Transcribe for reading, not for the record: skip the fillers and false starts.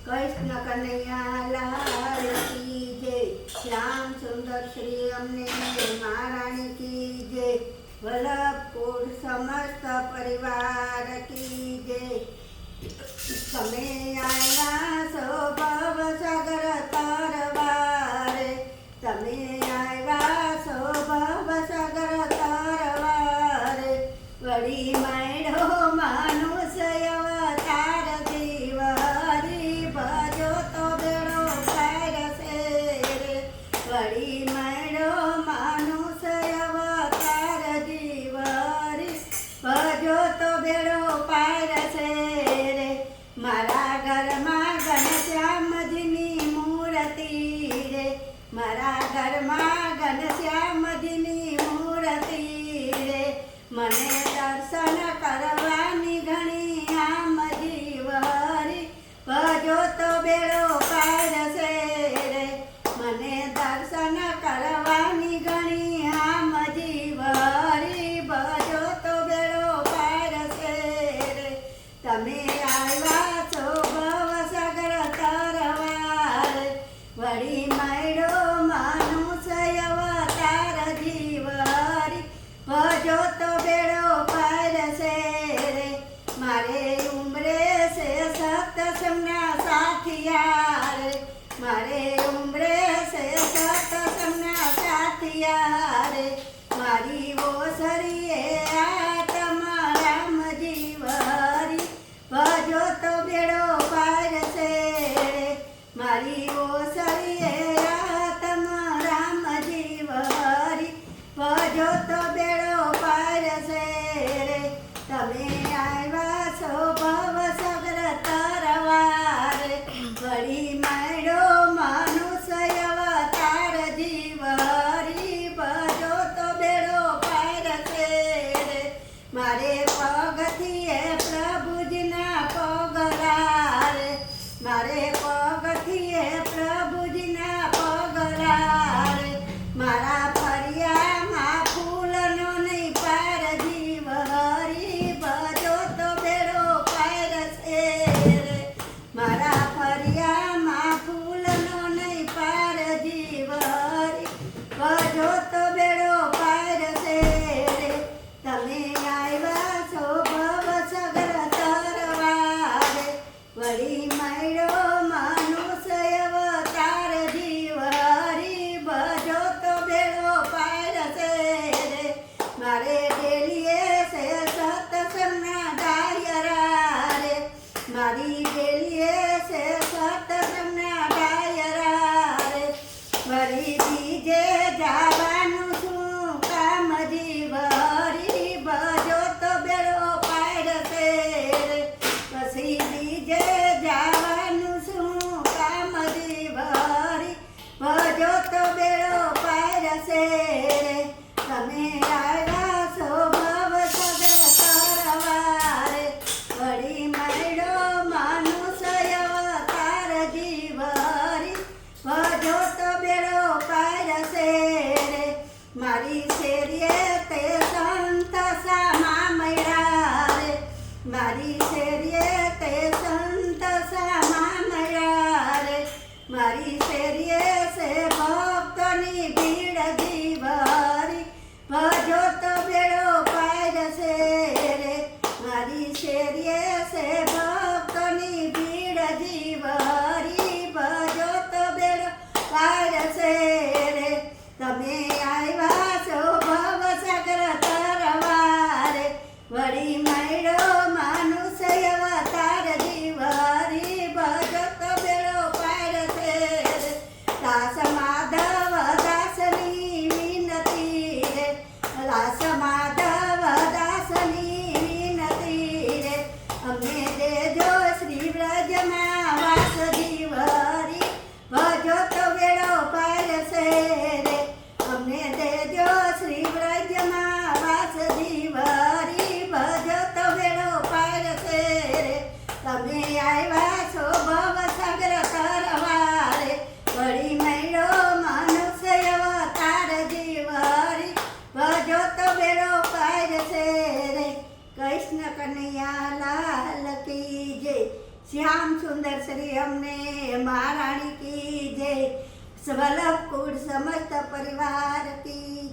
કૃષ્ણ કનૈયા લાલ કી જય, શ્યામ સુંદર શ્રી અમને મહારાણી કી જય, વલ્લભપુર સમસ્ત પરિવાર કી જય। તમે આવ્યા છો ભવ સાગર તરવારે, તમે આવ્યા છો ભવ સાગર તરવારે, વળી મળ્યો મનુષ્ય અવતાર જીવ હરી ભજો તો બેડો પાર છે રે, વળી મળ્યો મનુષ્ય અવતાર જીવ હરી ભજો તો બેડો પાર છે રે। મારા ઘરમાં ઘનશ્યામજીની મૂર્તિ રે, મારા ઘરમાં ઘનશ્યામજીની મૂર્તિ રે, મને દર્શન કરવાની ઘણી આમ જીવ હરી ભજો તો બેડો પાર છે રે, મને દર્શન કરવાની ઘણી આમ જીવ હરી ભજો તો બેડો પાર છે રે। તમે આવ્યા છો ભવ સાગર તરવારે, વળી મળ્યો મનુષ્ય અવતાર જીવ હરી ભજો તો બેડો પાર છે રે। મારે ઉંમરે છે સત્સંગના સાથિયા રે, મારે ઉંમરે છે સત્સંગના સાથિયા રે, મારી ઓસરીએ આત્મ રામ જીવ હરી ભજો તો બેડો પાર છે રે, મારી ઓસરીએ આત્મ રામ જીવ હરી ભજો તો બેડો પાર છે રે। તમે આવ્યા છો ભવ સાગર તરવારે, વળી મળ્યો મનુષ્ય અવતાર જીવ હરી ભજો તો બેડો પાર છે રે। મારે પગથીએ પ્રભુજીના પગલા રે, મારે પગથીએ પ્રભુજીના પગલા રે, મારા ફરિયામાં ફૂલનો નહીં પાર જીવ હરી ભજો તો બેડો પાર છે રે, મારા ફરિયામાં ફૂલનો નહીં પાર જીવ હરી ભજો તો બેડો પાર છે રે। તમે આવ્યા છો ભવ સાગર તરવારે, વળી મળ્યો મનુષ્ય અવતાર જીવ હરી ભજો તો બેડો પાર છે રે। મારે ડેલીએ છે સત્સંગના ડાયરા રે, મારી ડેલીએ છે સત્સંગના ડાયરા રે, વળી બીજે જવાનું શું કામ જીવ હરી ભજો તો બેડો પાર છે રે, પછી બીજે જવાનું શું કામ જીવ હરી ભજો તો બેડો પાર છે રે। તમે આવ્યા છો ભવ સાગર તરવારે, વળી મળ્યો મનુષ્ય અવતાર જીવ હરી ભજો તો બેડો પાર છે રે। મારી શેરીએ તે સંત સામા મળ્યા રે, મારી શેરીએ તે સંત સામા મળ્યા રે, મારી શેરીએ છે ભક્તોની ભીડ જીવ હરી ભજો તો બેડો પાર છે રે, મારી શેરીએ છે ભક્તોની ભીડ જીવ હરી ભજો તો બેડો પાર છે રે। તમે આવ્યા છો ભવ સાગર તરવારે, વળી મળ્યો મનુષ્ય અવતાર જીવ હરી ભજો તો બેડો પાર છે રે। દાસ માધવ દાસની વિનતી રે, દાસ માધવ દાસની વિનતી રે, અમને દેજો શ્રી વ્રજમાં વાસ જીવ હરી ભજો તો બેડો પાર છે રે, અમને દેજો શ્રી વ્રજમાં વાસ જીવ હરી ભજો તો બેડો પાર છે રે। તમે આવ્યા છો ભવ સાગર તરવારે, વળી મળ્યો મનુષ્ય અવતાર જીવ હરી ભજો તો બેડો પાર છે રે। કૃષ્ણ કનૈયા લાલ કી જય, શ્યામ સુંદર શ્રી અમને મહારાણી કી જય, વલ્લભ કુળ સમસ્ત પરિવાર કી